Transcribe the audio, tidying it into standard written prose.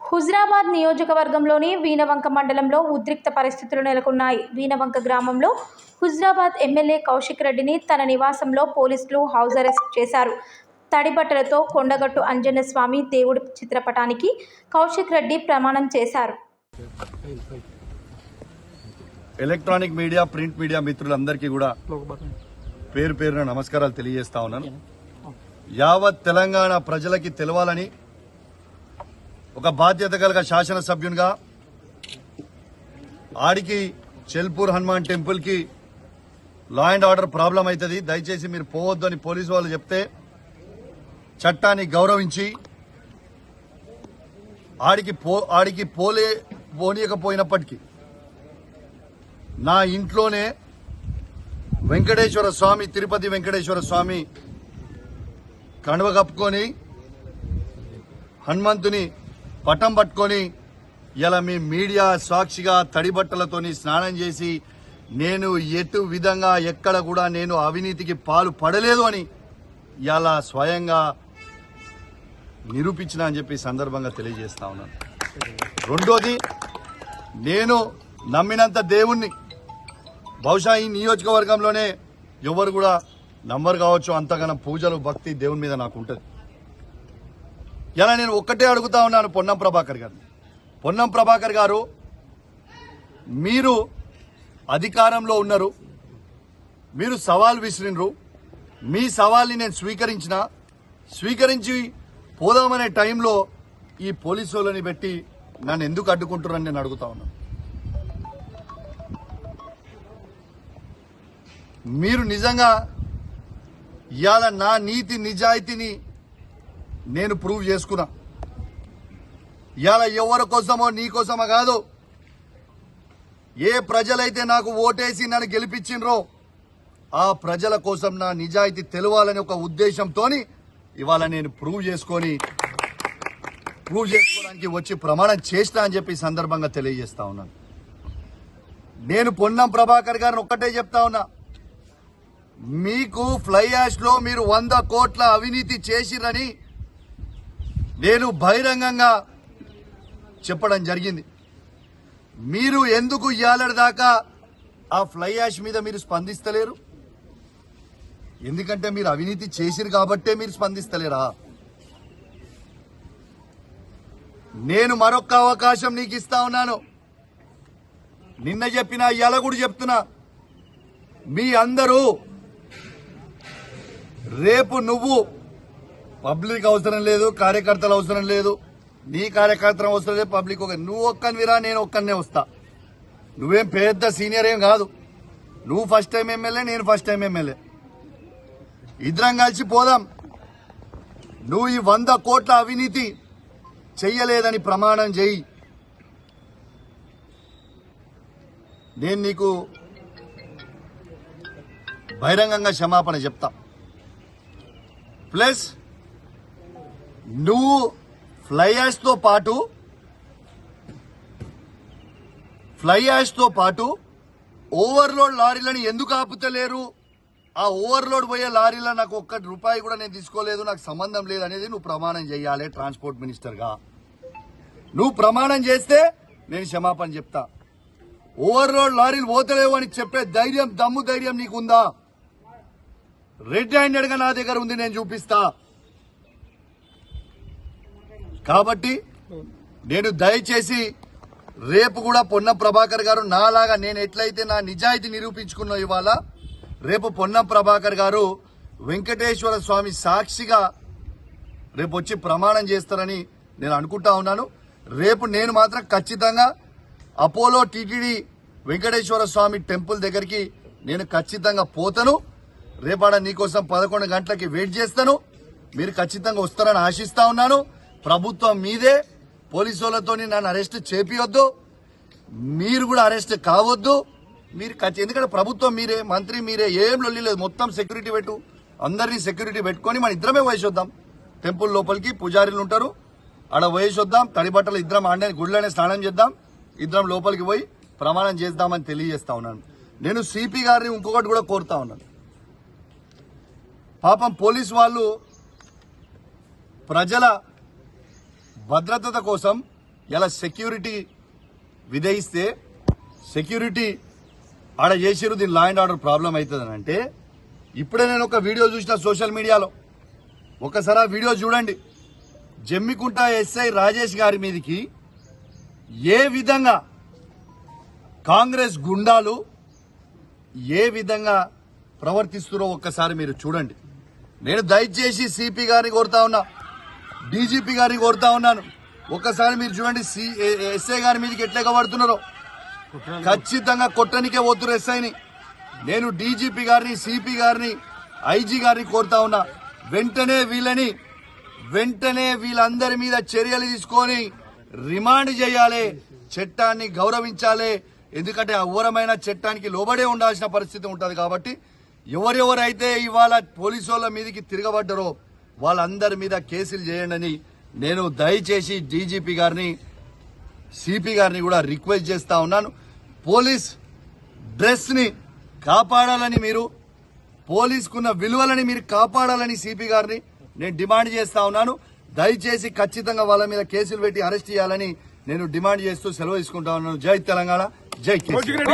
హుజురాబాద్ నియోజకవర్గంలోని వీణవంక మండలంలో ఉద్రిక్త పరిస్థితులు నెలకొన్నాయి. వీణవంక గ్రామంలో హుజురాబాద్ ఎమ్మెల్యే కౌశిక్ రెడ్డిని తన నివాసంలో పోలీసులు హౌస్ అరెస్ట్ చేశారు. తడిబట్టలతో కొండగట్టు అంజన్న స్వామి దేవుడి చిత్రపటానికి కౌశిక్ రెడ్డి ప్రమాణం చేశారు. ఎలక్ట్రానిక్ మీడియా, ప్రింట్ మీడియా మిత్రులందరికీ కూడా పేరు పేరున నమస్కారాలు తెలియజేస్తా ఉన్నాను. యావత్ తెలంగాణ ప్రజలకి తెలవాలని ఒక బాధ్యత కలిగిన శాసనసభ్యునిగా ఆడికి చెల్పూర్ హనుమాన్ టెంపుల్ కి లా అండ్ ఆర్డర్ ప్రాబ్లం అవుతుంది, దయచేసి మీరు పోవద్దు అని పోలీసు వాళ్ళు చెప్తే చట్టాన్ని గౌరవించి ఆడికి పోనీయకపోయినప్పటికీ నా ఇంట్లోనే వెంకటేశ్వర స్వామి, తిరుపతి వెంకటేశ్వర స్వామి కండువ కప్పుకొని హనుమంతుని పటం పట్టుకొని ఇలా మీ మీడియా సాక్షిగా తడిబట్టలతోని స్నానం చేసి నేను ఎటు విధంగా ఎక్కడ కూడా నేను అవినీతికి పాలు పడలేదు అని ఇలా స్వయంగా నిరూపించిన అని చెప్పి సందర్భంగా తెలియజేస్తా ఉన్నాను. రెండోది, నేను నమ్మినంత దేవుణ్ణి బహుశా ఈ నియోజకవర్గంలోనే ఎవరు కూడా నమ్మరు కావచ్చు, అంతగానో పూజలు భక్తి దేవుని మీద నాకు ఉంటుంది. ఇలా నేను ఒక్కటే అడుగుతా ఉన్నాను పొన్నం ప్రభాకర్ గారు. పొన్నం ప్రభాకర్ గారు, మీరు అధికారంలో ఉన్నారు, మీరు సవాల్ విసిరినరు, మీ సవాల్ని నేను స్వీకరించి పోదామనే టైంలో ఈ పోలీసు వాళ్ళని పెట్టి నన్ను ఎందుకు అడ్డుకుంటున్నారని నేను అడుగుతా ఉన్నాను. మీరు నిజంగా ఇవాళ నా నీతి నిజాయితీని నేను ప్రూవ్ చేసుకున్నా. ఇవాళ ఎవరి కోసమో నీ కోసమో కాదు, ఏ ప్రజలైతే నాకు ఓటేసి నన్ను గెలిపించినరో ఆ ప్రజల కోసం నా నిజాయితీ తెలవాలని ఒక ఉద్దేశంతో ఇవాళ నేను ప్రూవ్ చేసుకోవడానికి వచ్చి ప్రమాణం చేస్తా అని చెప్పి సందర్భంగా తెలియజేస్తా ఉన్నాను. నేను పొన్నం ప్రభాకర్ గారిని ఒక్కటే చెప్తా ఉన్నా, మీకు ఫ్లై యాష్ లో మీరు 100 కోట్ల అవినీతి చేసిరని నేను బహిరంగంగా చెప్పడం జరిగింది. మీరు ఎందుకు ఇయ్యాలటి దాకా ఆ ఫ్లై యాష్ మీద మీరు స్పందిస్తలేరు? ఎందుకంటే మీరు అవినీతి చేసిరు కాబట్టే మీరు స్పందిస్తలేరా? నేను మరొక అవకాశం నీకు ఇస్తా ఉన్నాను. నిన్న చెప్పినా ఇవాళ కూడా చెప్తున్నా, మీ అందరూ రేపు నువ్వు పబ్లిక్ అవసరం లేదు, కార్యకర్తలు అవసరం లేదు, నీ కార్యకర్తలు అవసరం లేదు, పబ్లిక్ నువ్వు ఒక్కనివిరా, నేను ఒక్కనే వస్తా. నువ్వేం పెద్ద సీనియర్ ఏం కాదు, నువ్వు ఫస్ట్ టైం ఎమ్మెల్యే, నేను ఫస్ట్ టైం ఎమ్మెల్యే. ఇద్దరం కలిసి పోదాం. నువ్వు ఈ 100 కోట్ల అవినీతి చెయ్యలేదని ప్రమాణం చెయ్యి. నేను నీకు బహిరంగంగా క్షమాపణ చెప్తా. ప్లస్ నువ్వు ఫ్లై యాష్ తో పాటు ఓవర్లోడ్ లారీలను ఎందుకు ఆపుతలేరు? ఆ ఓవర్లోడ్ పోయే లారీలో నాకు ₹1 కూడా నేను తీసుకోలేదు, నాకు సంబంధం లేదు అనేది నువ్వు ప్రమాణం చేయాలి. ట్రాన్స్పోర్ట్ మినిస్టర్గా నువ్వు ప్రమాణం చేస్తే నేను క్షమాపణ చెప్తా. ఓవర్లోడ్ లారీలు పోతలేవు అని చెప్పే దమ్ము ధైర్యం నీకుందా? రెడ్ హ్యాండెడ్ గా నా దగ్గర ఉంది, నేను చూపిస్తా. కాబట్టి నేను దయచేసి రేపు కూడా పొన్నం ప్రభాకర్ గారు నాలాగా నేను ఎట్లయితే నా నిజాయితీ నిరూపించుకున్నా, ఇవాళ రేపు పొన్నం ప్రభాకర్ గారు వెంకటేశ్వర స్వామి సాక్షిగా రేపు వచ్చి ప్రమాణం చేస్తారని నేను అనుకుంటా ఉన్నాను. రేపు నేను మాత్రం ఖచ్చితంగా అపోలో టీటీడీ వెంకటేశ్వర స్వామి టెంపుల్ దగ్గరికి నేను ఖచ్చితంగా పోతాను. రేపాడ నీకోసం 11 గంటలకి వెయిట్ చేస్తాను. మీరు ఖచ్చితంగా వస్తారని ఆశిస్తా ఉన్నాను. ప్రభుత్వం మీదే, పోలీసు వాళ్ళతో నన్ను అరెస్ట్ చేపియొద్దు, మీరు కూడా అరెస్ట్ కావద్దు. మీరు ఎందుకంటే ప్రభుత్వం మీరే, మంత్రి మీరే, ఏం లొల్లి లేదు. మొత్తం సెక్యూరిటీ పెట్టు, అందరినీ సెక్యూరిటీ పెట్టుకొని మన ఇద్దరమే వయసొద్దాం. టెంపుల్ లోపలికి పూజారీలు ఉంటారు, ఆడ వయసొద్దాం. తడిబట్టలు ఇద్దరం ఆడనే గుడిలోనే స్నానం చేద్దాం, ఇద్దరం లోపలికి పోయి ప్రమాణం చేద్దామని తెలియజేస్తా ఉన్నాను. నేను సిపి గారిని ఇంకొకటి కూడా కోరుతా ఉన్నాను. పాపం పోలీసు వాళ్ళు ప్రజల భద్రత కోసం ఇలా సెక్యూరిటీ విధిస్తే సెక్యూరిటీ ఆడ చేసిరు, దీని లా అండ్ ఆర్డర్ ప్రాబ్లం అవుతుందని అంటే, ఇప్పుడే నేను ఒక వీడియో చూసిన సోషల్ మీడియాలో, ఒకసారి ఆ వీడియో చూడండి. జమ్మికుంట ఎస్ఐ రాజేష్ గారి మీదకి ఏ విధంగా కాంగ్రెస్ గుండాలు ఏ విధంగా ప్రవర్తిస్తున్నారో ఒక్కసారి మీరు చూడండి. నేను దయచేసి సిపి గారిని కోరుతా ఉన్నా, డీజీపీ గారిని కోరుతా ఉన్నాను, ఒక్కసారి మీరు చూడండి ఎస్ఐ గారి మీదకి ఎట్లా పడుతున్నారో. ఖచ్చితంగా కొట్టనికే పోతున్నారు ఎస్ఐని. నేను డీజీపీ గారిని, సిపి గారిని, ఐజీ గారిని కోరుతా ఉన్నా, వెంటనే వీళ్ళందరి మీద చర్యలు తీసుకొని రిమాండ్ చేయాలి, చట్టాన్ని గౌరవించాలి. ఎందుకంటే అఘోరమైన చట్టానికి లోబడే ఉండాల్సిన పరిస్థితి ఉంటుంది. కాబట్టి ఎవరెవరైతే ఇవాళ పోలీసు వాళ్ళ మీదకి తిరగబడ్డారో వాళ్ళందరి మీద కేసులు చేయండి. నేను దయచేసి డీజీపీ గారిని, సిపి గారిని కూడా రిక్వెస్ట్ చేస్తా ఉన్నాను. పోలీస్ డ్రెస్ ని కాపాడాలని, మీరు పోలీసుకున్న విలువలని మీరు కాపాడాలని సిపి గారిని నేను డిమాండ్ చేస్తా ఉన్నాను. దయచేసి ఖచ్చితంగా వాళ్ళ మీద కేసులు పెట్టి అరెస్ట్ చేయాలని నేను డిమాండ్ చేస్తూ సెలవు తీసుకుంటా ఉన్నాను. జై తెలంగాణ, జై కేసీఆర్.